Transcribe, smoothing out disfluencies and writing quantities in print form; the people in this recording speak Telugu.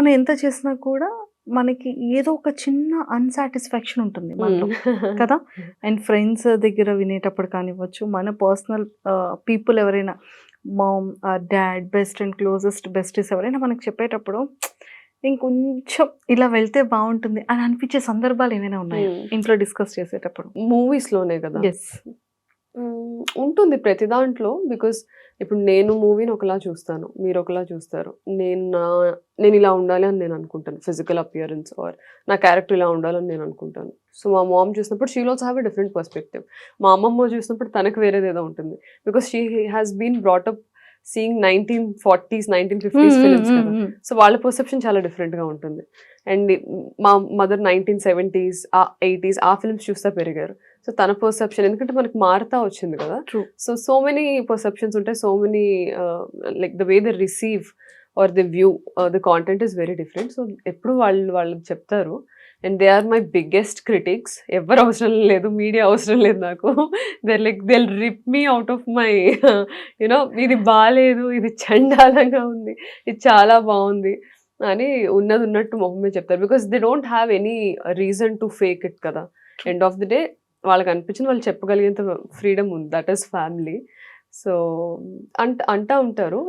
మనం ఎంత చేసినా కూడా మనకి ఏదో ఒక చిన్న అన్‌సాటిస్ఫాక్షన్ ఉంటుంది మనలో కదా! అండ్ ఫ్రెండ్స్ దగ్గర వినేటప్పుడు కానివ్వచ్చు, మన పర్సనల్ పీపుల్ ఎవరైనా mom, dad, best and closest besties ఎవరైనా మనకు చెప్పేటప్పుడు ఇంకొంచెం ఇలా వెళ్తే బావుంటుంది అని అనిపించే సందర్భాలు ఏమైనా ఉన్నాయా? ఇంట్లో డిస్కస్ చేసేటప్పుడు? మూవీస్‌లోనే కదా! యెస్. ఉంటుంది ప్రతి దాంట్లో. బికాజ్ ఇప్పుడు నేను మూవీని ఒకలా చూస్తాను. మీరు ఒకలా చూస్తారు. నేను ఇలా ఉండాలి అని నేను అనుకుంటాను. ఫిజికల్ అపియరెన్స్ ఆర్ నా క్యారెక్టర్ ఇలా ఉండాలని నేను అనుకుంటాను. సో మా మామ్ చూసినప్పుడు she will also have a different perspective. మా అమ్మమ్మ చూసినప్పుడు తనకు వేరేదేదో ఉంటుంది. Because she has been brought up seeing 1940s, 1950s films కదా! సో వాళ్ళ పర్సెప్షన్ చాలా డిఫరెంట్‌గా ఉంటుంది. అండ్ మా మదర్ 1970s, 80s ఆ ఫిల్మ్స్ చూస్తా పెరిగారు. సో తన పర్సెప్షన్ ఎందుకంటే మనకు మారుతా వచ్చింది కదా! ట్రూ. సో మెనీ పర్సెప్షన్స్ ఉంటాయి. So many like the way they receive or they view the content is very different. So ఎప్పుడు వాళ్ళు చెప్తారు. And they are my biggest critics. ఎవ్వరు అవసరం లేదు, మీడియా అవసరం లేదు నాకు. They rip me out of my you know ఇది బాలేదు, ఇది చండాలంగా ఉంది, ఇది చాలా బాగుంది అని ఉన్నది ఉన్నట్టు మొహమే చెప్తారు. Because they don't have any reason to fake it కదా! ఎండ్ ఆఫ్ ది డే వాళ్ళకి అనిపించింది వాళ్ళు చెప్పగలిగేంత ఫ్రీడమ్ ఉంది. That is family. సో అంటా ఉంటారు.